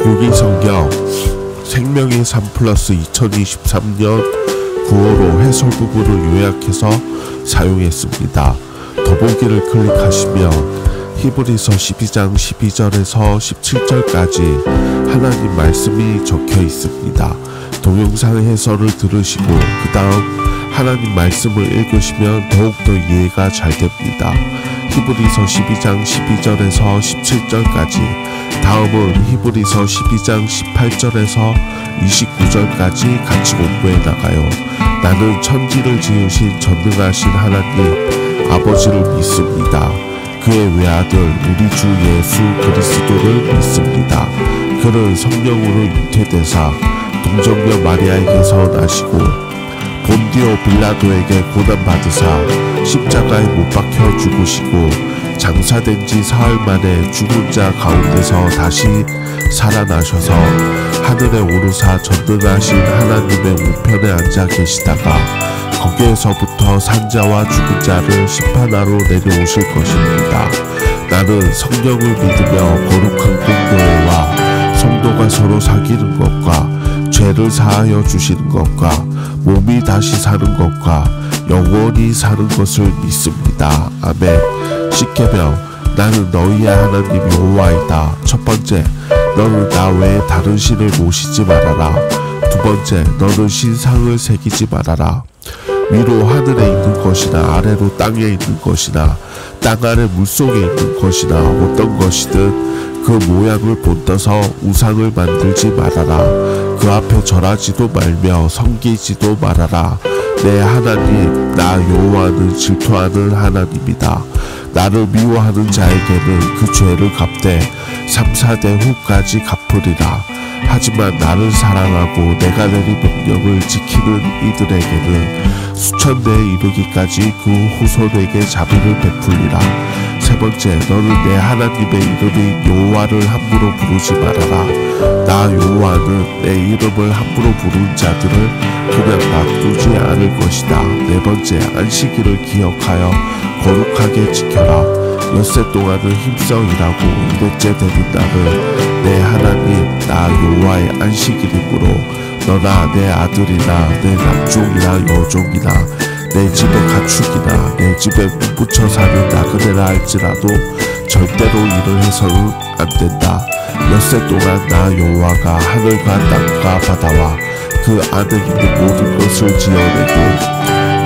유기성경 생명의 삶 플러스 2023년 9월호 해설 부분을 요약해서 사용했습니다. 더보기를 클릭하시면 히브리서 12장 12절에서 17절까지 하나님 말씀이 적혀 있습니다. 동영상 해설을 들으시고 그 다음 하나님 말씀을 읽으시면 더욱더 이해가 잘 됩니다. 히브리서 12장 12절에서 17절까지, 다음은 히브리서 12장 18절에서 29절까지 같이 공부해 나가요. 나는 천지를 지으신 전능하신 하나님 아버지를 믿습니다. 그의 외아들 우리 주 예수 그리스도를 믿습니다. 그는 성령으로 잉태되사 동정녀 마리아에게서 나시고 본디오 빌라도에게 고난받으사 십자가에 못 박혀 죽으시고 장사된 지 사흘 만에 죽은 자 가운데서 다시 살아나셔서 하늘에 오르사 전능하신 하나님의 우편에 앉아 계시다가 거기에서부터 산자와 죽은 자를 심판하러 내려오실 것입니다. 나는 성령을 믿으며 거룩한 공교회와 성도가 서로 사귀는 것과 죄를 사하여 주시는 것과 몸이 다시 사는 것과 영원히 사는 것을 믿습니다. 아멘. 시케명 나는 너희의 하나님 여호와이다. 첫 번째, 너는 나 외에 다른 신을 모시지 말아라. 두 번째, 너는 신상을 새기지 말아라. 위로 하늘에 있는 것이나 아래로 땅에 있는 것이나 땅 아래 물속에 있는 것이나 어떤 것이든 그 모양을 본떠서 우상을 만들지 말아라. 그 앞에 절하지도 말며 섬기지도 말아라. 내 하나님 나 여호와는 질투하는 하나님이다. 나를 미워하는 자에게는 그 죄를 갚되 3-4대 후까지 갚으리라. 하지만 나를 사랑하고 내가 내린 명령을 지키는 이들에게는 수천 대에 이르기까지 그 후손에게 자비를 베풀리라. 세 번째, 너는 내 하나님의 이름인 여호와를 함부로 부르지 말아라. 나 여호와는 내 이름을 함부로 부르는 자들을 그냥 놔두지 않을 것이다. 네 번째, 안식일을 기억하여 거룩하게 지켜라. 엿새 동안은 힘써 일하고 이넷째 되는 날은 내 하나님 나 여호와의 안식일이므로 너나 내 아들이나 내 남종이나 여종이나 내 집의 가축이나 내 집에 묻혀 사는 나그네라 할지라도 절대로 일을 해서는 안 된다. 엿새 동안 나 여호와가 하늘과 땅과 바다와 그 안에 있는 모든 것을 지어내고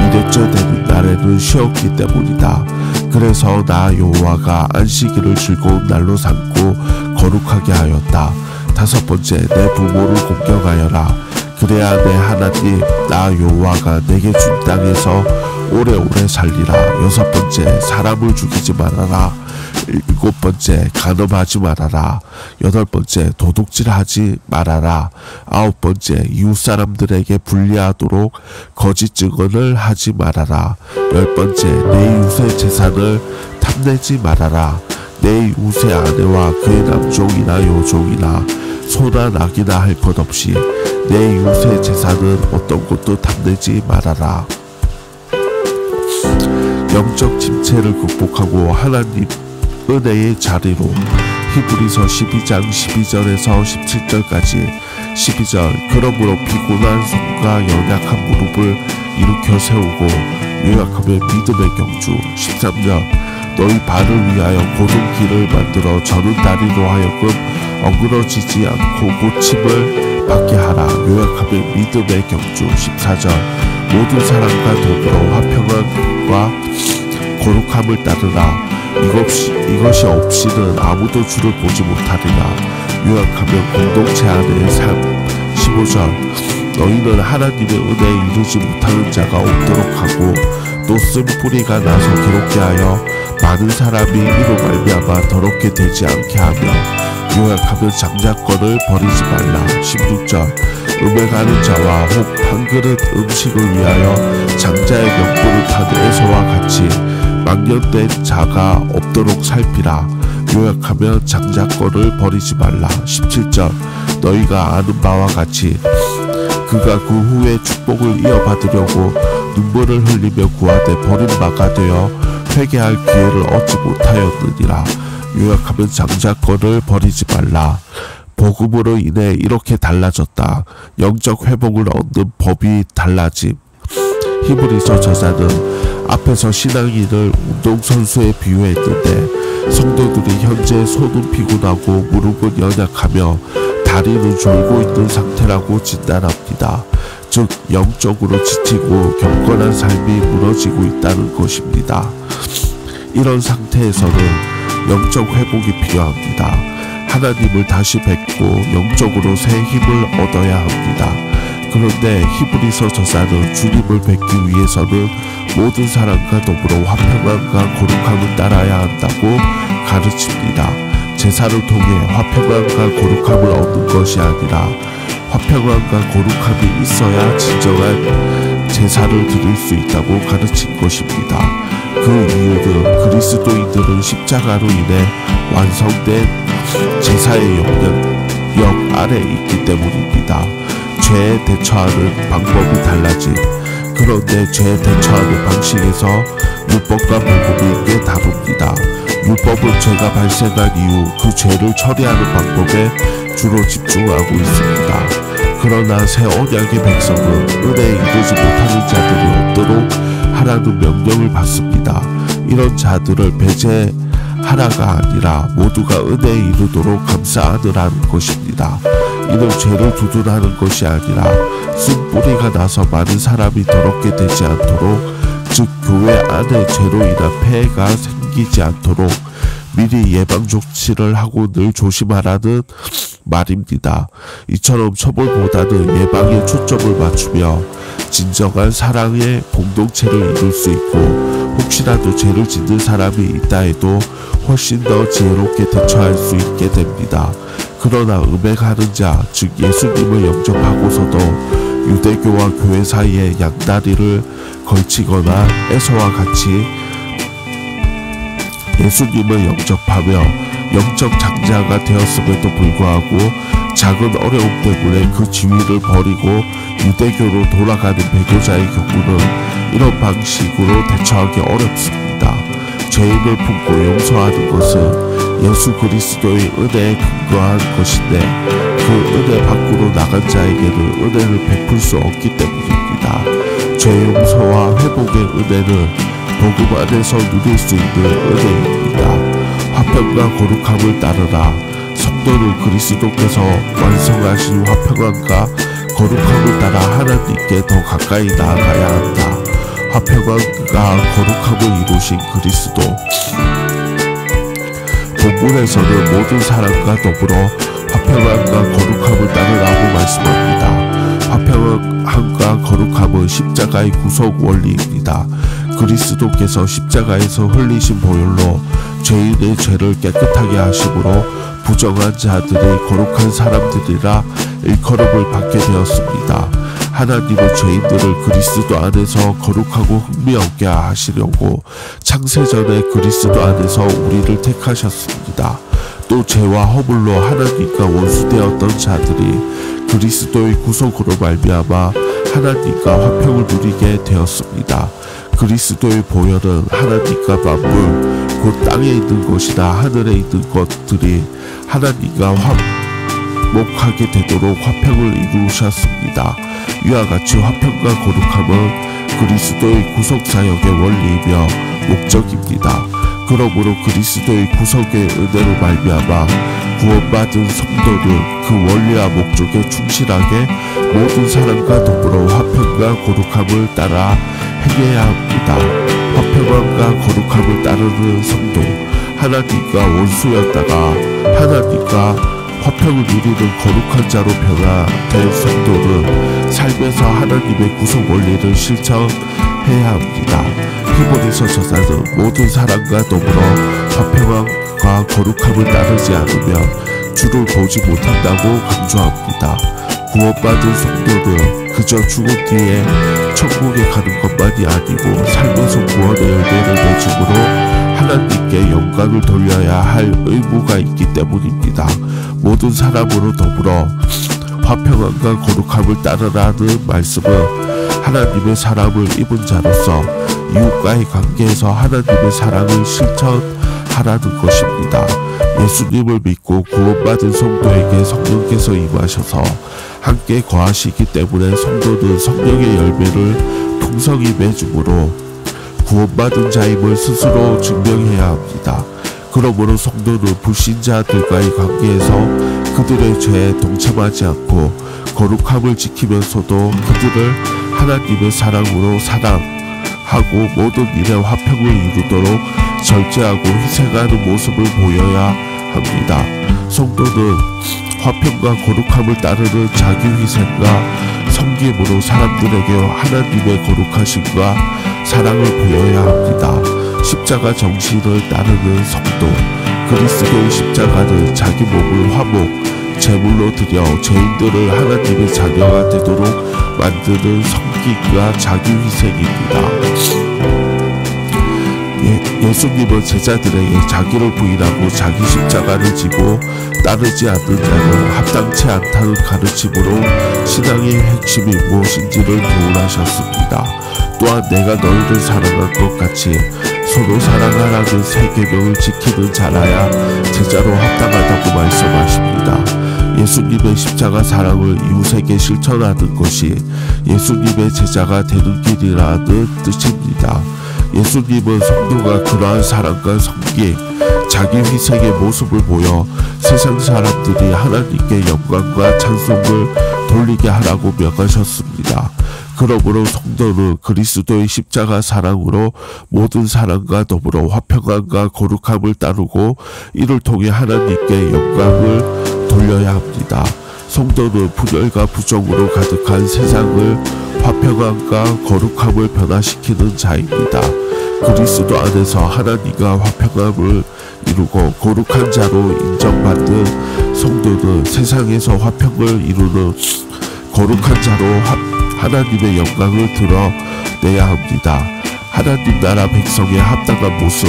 이넷째 되는 날에는 쉬었기 때문이다. 그래서 나 여호와가 안식일을 즐거운 날로 삼고 거룩하게 하였다. 다섯 번째, 내 부모를 공경하여라. 그래야 내 하나님 나 여호와가 내게 준 땅에서 오래오래 살리라. 여섯 번째, 사람을 죽이지 말아라. 일곱 번째, 간음하지 말아라. 여덟 번째, 도둑질하지 말아라. 아홉 번째, 이웃 사람들에게 불리하도록 거짓 증언을 하지 말아라. 열 번째, 내 이웃의 재산을 탐내지 말아라. 내 이웃의 아내와 그의 남종이나 여종이나 소나 낙이나 할 것 없이 내 이웃의 재산은 어떤 것도 탐내지 말아라. 영적 침체를 극복하고 하나님 은혜의 자리로 히브리서 12장 12절에서 17절까지 12절 그러므로 피곤한 손과 연약한 무릎을 일으켜 세우고 요약하면 믿음의 경주 13절 너희 발을 위하여 고든 길을 만들어 저는 다리로 하여금 어그러지지 않고 고침을 받게 하라. 요약하면 믿음의 경주 14절 모든 사람과 더불어 화평함과 거룩함을 따르라. 이것이 없이는 아무도 주를 보지 못하리라. 요약하면 공동체 안의 삶 15절 너희는 하나님의 은혜에 이르지 못하는 자가 없도록 하고 또 쓴 뿌리가 나서 기록게 하여 많은 사람이 이로 말미암아 더럽게 되지 않게 하며 요약하면 장자권을 버리지 말라. 16절 음행하는 자와 혹 한 그릇 음식을 위하여 장자의 명분을 타는 에서와 같이 망령된 자가 없도록 살피라. 요약하면 장자권을 버리지 말라. 17절 너희가 아는 바와 같이 그가 그 후에 축복을 이어받으려고 눈물을 흘리며 구하되 버린 바가 되어 회개할 기회를 얻지 못하였느니라. 요약하면 장자권을 버리지 말라. 복음으로 인해 이렇게 달라졌다. 영적 회복을 얻는 법이 달라짐. 히브리서 저자는 앞에서 신앙인을 운동선수에 비유했는데 성도들이 현재 손은 피곤하고 무릎은 연약하며 다리는 졸고 있는 상태라고 진단합니다. 즉 영적으로 지치고 경건한 삶이 무너지고 있다는 것입니다. 이런 상태에서는 영적 회복이 필요합니다. 하나님을 다시 뵙고 영적으로 새 힘을 얻어야 합니다. 그런데 히브리서 저자는 주님을 뵙기 위해서는 모든 사람과 더불어 화평함과 거룩함을 따라야 한다고 가르칩니다. 제사를 통해 화평함과 거룩함을 얻는 것이 아니라 화평함과 거룩함이 있어야 진정한 제사를 드릴 수 있다고 가르친 것입니다. 그 이유는 그리스도인들은 십자가로 인해 완성된 제사의 영역 아래 있기 때문입니다. 죄에 대처하는 방법이 달라짐. 그런데 죄에 대처하는 방식에서 율법과 복음이 꽤 다릅니다. 율법은 죄가 발생한 이후 그 죄를 처리하는 방법에 주로 집중하고 있습니다. 그러나 새 언약의 백성은 은혜에 이르지 못하는 자들이 없도록 하라는 명령을 받습니다. 이런 자들을 배제하라가 아니라 모두가 은혜에 이르도록 감사하느라는 것입니다. 이는 죄를 두둔하는 것이 아니라 쓴 뿌리가 나서 많은 사람이 더럽게 되지 않도록, 즉 교회 안에 죄로 인한 폐해가 생기지 않도록 미리 예방 조치를 하고 늘 조심하라는 말입니다. 이처럼 처벌보다는 예방에 초점을 맞추며 진정한 사랑의 공동체를 이룰 수 있고, 혹시라도 죄를 짓는 사람이 있다 해도 훨씬 더 지혜롭게 대처할 수 있게 됩니다. 그러나 음행하는 자, 즉 예수님을 영접하고서도 유대교와 교회 사이에 양다리를 걸치거나 에서와 같이 예수님을 영접하며 영적 장자가 되었음에도 불구하고 작은 어려움 때문에 그 지위를 버리고 유대교로 돌아가는 배교자의 경우는 이런 방식으로 대처하기 어렵습니다. 죄인을 품고 용서하는 것은 예수 그리스도의 은혜에 근거한 것인데 그 은혜 밖으로 나간 자에게는 은혜를 베풀 수 없기 때문입니다. 죄 용서와 회복의 은혜는 복음 안에서 누릴 수 있는 은혜입니다. 화평과 거룩함을 따르라. 성도는 그리스도께서 완성하신 화평함과 거룩함을 따라 하나님께 더 가까이 나아가야 한다. 화평함과 거룩함을 이루신 그리스도. 본문에서는 모든 사람과 더불어 화평함과 거룩함을 따르라고 말씀합니다. 화평함과 거룩함은 십자가의 구속 원리입니다. 그리스도께서 십자가에서 흘리신 보혈로 죄인의 죄를 깨끗하게 하심으로 부정한 자들이 거룩한 사람들이라 일컬음을 받게 되었습니다. 하나님은 죄인들을 그리스도 안에서 거룩하고 흥미 없게 하시려고 창세전에 그리스도 안에서 우리를 택하셨습니다. 또 죄와 허물로 하나님과 원수되었던 자들이 그리스도의 구속으로 말미암아 하나님과 화평을 누리게 되었습니다. 그리스도의 보혈은 하나님과 만물, 곧 땅에 있는 것이나 하늘에 있는 것들이 하나님과 화목하게 되도록 화평을 이루셨습니다. 이와 같이 화평과 거룩함은 그리스도의 구속사역의 원리이며 목적입니다. 그러므로 그리스도의 구속의 은혜로 말미암아 구원받은 성도는 그 원리와 목적에 충실하게 모든 사람과 더불어 화평과 거룩함을 따라 행해야 합니다. 화평함과 거룩함을 따르는 성도, 하나님과 원수였다가 하나님과 화평을 누리는 거룩한 자로 변화된 성도는 삶에서 하나님의 구속 원리를 실천해야 합니다. 히브리서 저자는 모든 사람과 더불어 화평함과 거룩함을 따르지 않으면 주를 보지 못한다고 강조합니다. 구원받은 성도는 그저 죽은 뒤에 천국에 가는 것만이 아니고 삶에서 구원의 은혜를 내줌으로 하나님께 영광을 돌려야 할 의무가 있기 때문입니다. 모든 사람으로 더불어 화평함과 거룩함을 따르라는 말씀은 하나님의 사랑을 입은 자로서 이웃과의 관계에서 하나님의 사랑을 실천하는 하라는 것입니다. 예수님을 믿고 구원받은 성도에게 성령께서 임하셔서 함께 거하시기 때문에 성도는 성령의 열매를 풍성히 맺음으로 구원받은 자임을 스스로 증명해야 합니다. 그러므로 성도는 불신자들과의 관계에서 그들의 죄에 동참하지 않고 거룩함을 지키면서도 그들을 하나님의 사랑으로 사랑하고 모든 일에 화평을 이루도록 절제하고 희생하는 모습을 보여야 합니다. 성도는 화평과 거룩함을 따르는 자기 희생과 섬김으로 사람들에게 하나님의 거룩하심과 사랑을 보여야 합니다. 십자가 정신을 따르는 성도, 그리스도의 십자가는 자기 몸을 화목, 제물로 드려 죄인들을 하나님의 자녀가 되도록 만드는 섬김과 자기 희생입니다. 예수님은 제자들에게 자기를 부인하고 자기 십자가를 지고 따르지 않는 자는 합당치 않다는 가르침으로 신앙의 핵심이 무엇인지를 교훈하셨습니다. 또한 내가 너희를 사랑한 것 같이 서로 사랑하라는 세 계명을 지키는 자라야 제자로 합당하다고 말씀하십니다. 예수님의 십자가 사랑을 이웃에게 실천하는 것이 예수님의 제자가 되는 길이라는 뜻입니다. 예수님은 성도가 그러한 사랑과 섬김, 자기 희생의 모습을 보여 세상 사람들이 하나님께 영광과 찬송을 돌리게 하라고 명하셨습니다. 그러므로 성도는 그리스도의 십자가 사랑으로 모든 사랑과 더불어 화평함과 거룩함을 따르고 이를 통해 하나님께 영광을 돌려야 합니다. 성도는 분열과 부정으로 가득한 세상을 화평함과 거룩함을 변화시키는 자입니다. 그리스도 안에서 하나님과 화평함을 이루고 거룩한 자로 인정받는 성도는 세상에서 화평을 이루는 거룩한 자로 하나님의 영광을 드러내야 합니다. 하나님 나라 백성의 합당한 모습,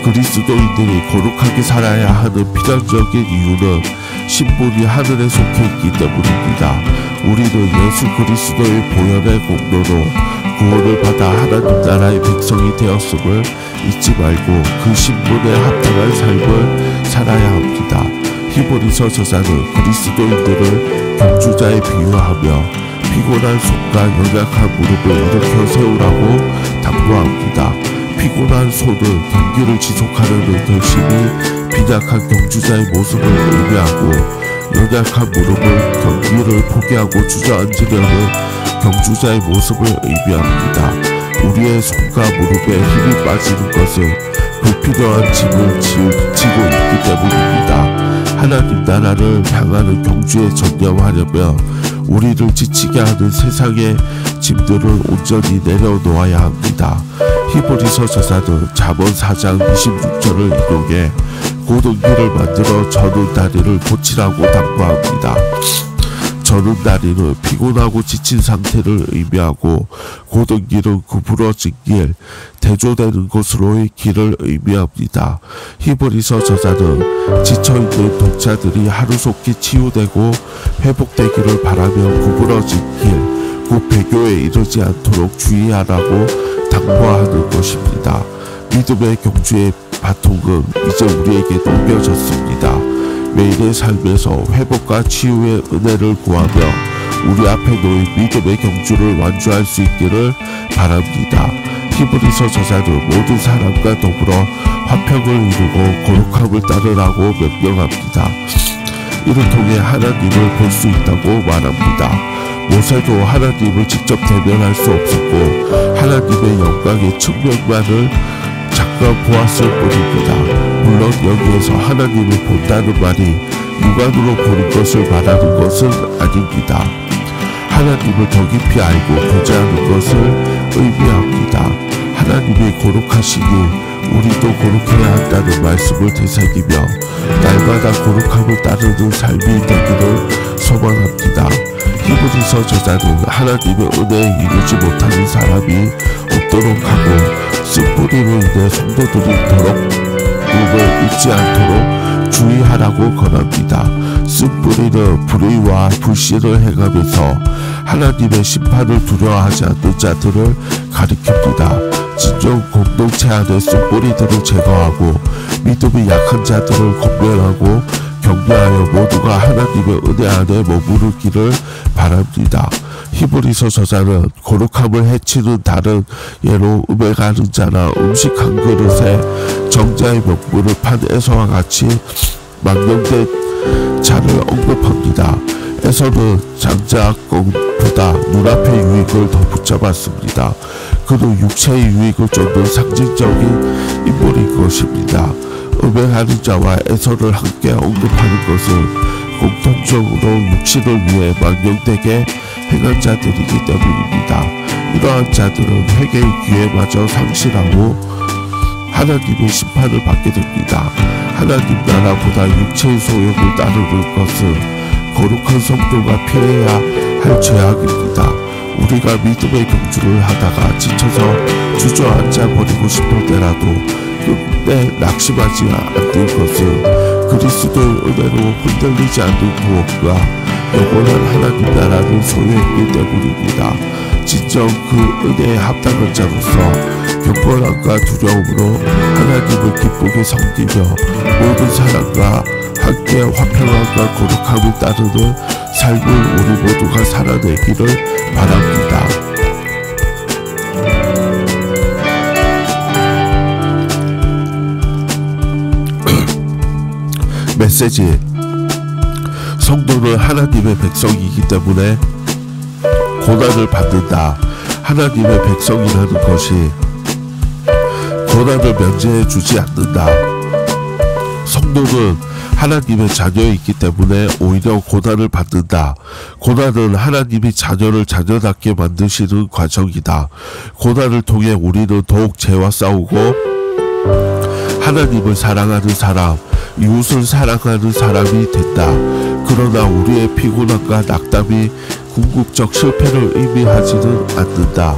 그리스도인들이 거룩하게 살아야 하는 필연적인 이유는 신분이 하늘에 속해 있기 때문입니다. 우리는 예수 그리스도의 보혈의 공로로 구원을 받아 하나님 나라의 백성이 되었음을 잊지 말고 그 신분에 합당한 삶을 살아야 합니다. 히브리서 저자는 그리스도인들을 경주자에 비유하며 피곤한 손과 연약한 무릎을 일으켜 세우라고 당부합니다. 피곤한 손은 경기를 지속하려는 결심이 빈약한 경주자의 모습을 의미하고, 연약한 무릎을 경기를 포기하고 주저앉으려는 경주자의 모습을 의미합니다. 우리의 손과 무릎에 힘이 빠지는 것은 불필요한 짐을 지고 있기 때문입니다. 하나님 나라를 향하는 경주에 전념하려면 우리를 지치게 하는 세상의 짐들을 온전히 내려놓아야 합니다. 히브리서 저자는 잠언 4장 26절을 인용해 고등기를 만들어 저는 다리를 고치라고 당부합니다. 저는 다리는 피곤하고 지친 상태를 의미하고, 고등기는 구부러진 길, 대조되는 곳으로의 길을 의미합니다. 히브리서 저자는 지쳐있는 독자들이 하루속히 치유되고 회복되기를 바라며 구부러진 길, 곧 배교에 이르지 않도록 주의하라고 당부하는 것입니다. 믿음의 경주의 바통은 이제 우리에게 넘겨졌습니다. 매일의 삶에서 회복과 치유의 은혜를 구하며 우리 앞에 놓인 믿음의 경주를 완주할 수 있기를 바랍니다. 히브리서 저자는 모든 사람과 더불어 화평을 이루고 거룩함을 따르라고 명령합니다. 이를 통해 하나님을 볼 수 있다고 말합니다. 모세도 하나님을 직접 대면할 수 없었고 하나님의 영광의 측면만을 잠깐 보았을 뿐입니다. 물론 여기에서 하나님을 본다는 말이 육안으로 보는 것을 말하는 것은 아닙니다. 하나님을 더 깊이 알고 교제하는 것을 의미합니다. 하나님이 거룩하시니 우리도 거룩해야 한다는 말씀을 되새기며 날마다 거룩함을 따르는 삶이 되기를 소망합니다. 히브리서 저자는 하나님의 은혜에 이르지 못하는 사람이 없도록 하고, 쓴뿌리로 인해 성도들이 더럽음을 잊지 않도록 주의하라고 권합니다. 쓴뿌리는 불의와 불신을 행하면서 하나님의 심판을 두려워하지 않는 자들을 가리킵니다. 진정 공동체 안의 쓴뿌리들을 제거하고 믿음이 약한 자들을 권면하고 격려하여 모두가 하나님의 은혜 안에 머무르기를 바랍니다. 히브리서 저자는 거룩함을 해치는 다른 예로 음행하는 자나 음식 한 그릇에 정자의 명분을 판 에서와 같이 망령된 자를 언급합니다. 에서는 장자권보다 눈앞의 유익을 더 붙잡았습니다. 그는 육체의 유익을 쫓는 상징적인 인물인 것입니다. 음행하는 자와 에서를 함께 언급하는 것은 공통적으로 육신을 위해 망령되게 행한 자들이기 때문입니다. 이러한 자들은 회개의 기회마저 상실하고 하나님의 심판을 받게 됩니다. 하나님 나라보다 육체의 소욕을 따르는 것은 거룩한 성도가 피해야 할 죄악입니다. 우리가 믿음의 경주를 하다가 지쳐서 주저앉아 버리고 싶을 때라도 끝내 낙심하지 않는 것은 그리스도의 은혜로 흔들리지 않는 무엇과 영원한 하나님 나라를 소유했기 때문입니다. 진정 그 은혜에 합당한 자로서 경건함과 두려움으로 하나님을 기쁘게 섬기며 모든 사람과 함께 화평함과 거룩함을 따르는 삶을 우리 모두가 살아내기를 바랍니다. 메시지. 성도는 하나님의 백성이기 때문에 고난을 받는다. 하나님의 백성이라는 것이 고난을 면제해 주지 않는다. 성도는 하나님의 자녀이기 때문에 오히려 고난을 받는다. 고난은 하나님이 자녀를 자녀답게 만드시는 과정이다. 고난을 통해 우리는 더욱 죄와 싸우고 하나님을 사랑하는 사람, 이웃을 사랑하는 사람이 된다. 그러나 우리의 피곤함과 낙담이 궁극적 실패를 의미하지는 않는다.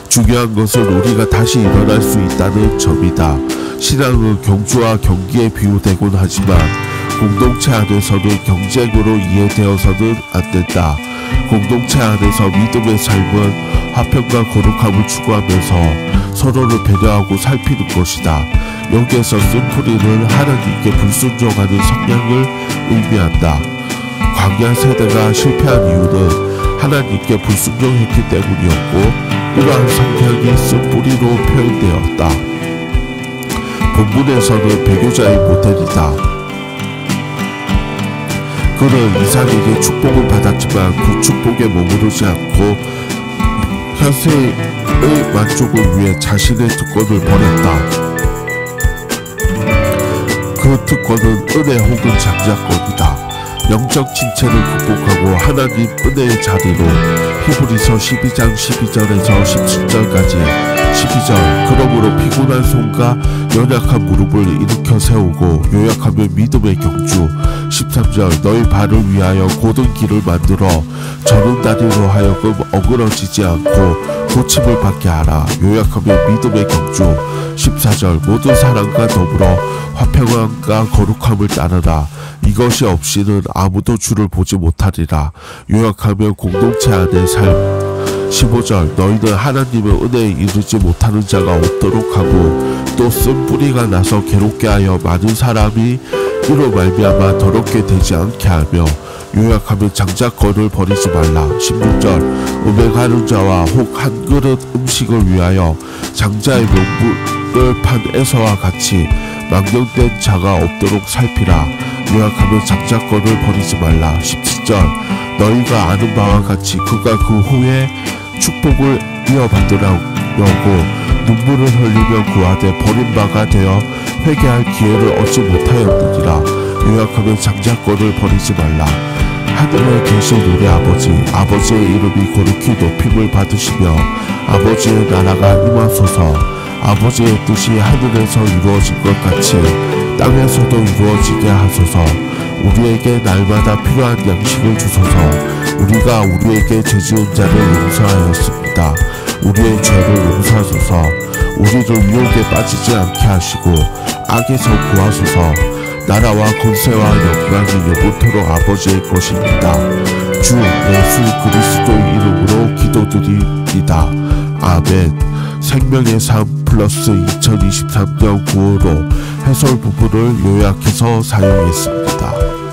중요한 것은 우리가 다시 일어날 수 있다는 점이다. 신앙은 경주와 경기에 비유되곤 하지만 공동체 안에서는 경쟁으로 이해되어서는 안 된다. 공동체 안에서 믿음의 삶은 화평과 거룩함을 추구하면서 서로를 배려하고 살피는 것이다. 여기에서 쓴뿌리는 하나님께 불순종하는 성향을 의미한다. 광야 세대가 실패한 이유는 하나님께 불순종했기 때문이었고 이러한 성향이 쓴뿌리로 표현되었다. 본문에서는 배교자의 모델이다. 그는 이삭에게 축복을 받았지만 그 축복에 머무르지 않고 현세의 만족을 위해 자신의 특권을 버렸다. 그 특권은 은혜 혹은 장자권이다. 영적 침체를 극복하고 하나님 은혜의 자리로 히브리서 12장 12절에서 17절까지 12절 그러므로 피곤한 손과 연약한 무릎을 일으켜 세우고 요약하면 믿음의 경주 13절 너희 발을 위하여 곧은 길을 만들어 저는 다리로 하여금 어그러지지 않고 고침을 받게 하라. 요약하면 믿음의 경주 14절 모든 사람과 더불어 화평함과 거룩함을 따르라. 이것이 없이는 아무도 주를 보지 못하리라. 요약하면 공동체 안의 삶 15절 너희는 하나님의 은혜에 이르지 못하는 자가 없도록 하고 또 쓴뿌리가 나서 괴롭게 하여 많은 사람이 이로 말미암아 더럽게 되지 않게 하며 요약하면 장자권을 버리지 말라. 16절 음행하는 자와 혹 한 그릇 음식을 위하여 장자의 명분을 판 에서와 같이 망령된 자가 없도록 살피라. 요약하면 장자권을 버리지 말라. 17절 너희가 아는 바와 같이 그가 그 후에 축복을 이어받으려고 눈물을 흘리며 구하되 버림바가 되어 회개할 기회를 얻지 못하였느니라. 요약하면 장자권을 버리지 말라. 하늘에 계신 우리 아버지의 이름이 거룩히 높임을 받으시며 아버지의 나라가 임하소서. 아버지의 뜻이 하늘에서 이루어진 것 같이 땅에서도 이루어지게 하소서. 우리에게 날마다 필요한 양식을 주소서. 우리가 우리에게 죄지은 자를 용서하였습니다. 우리의 죄를 용서하소서. 우리를 유혹에 빠지지 않게 하시고 악에서 구하소서. 나라와 권세와 영광이 영원토록 아버지의 것입니다. 주 예수 그리스도의 이름으로 기도드립니다. 아멘. 생명의 삶 플러스 2023년 9호로 해설 부분을 요약해서 사용했습니다.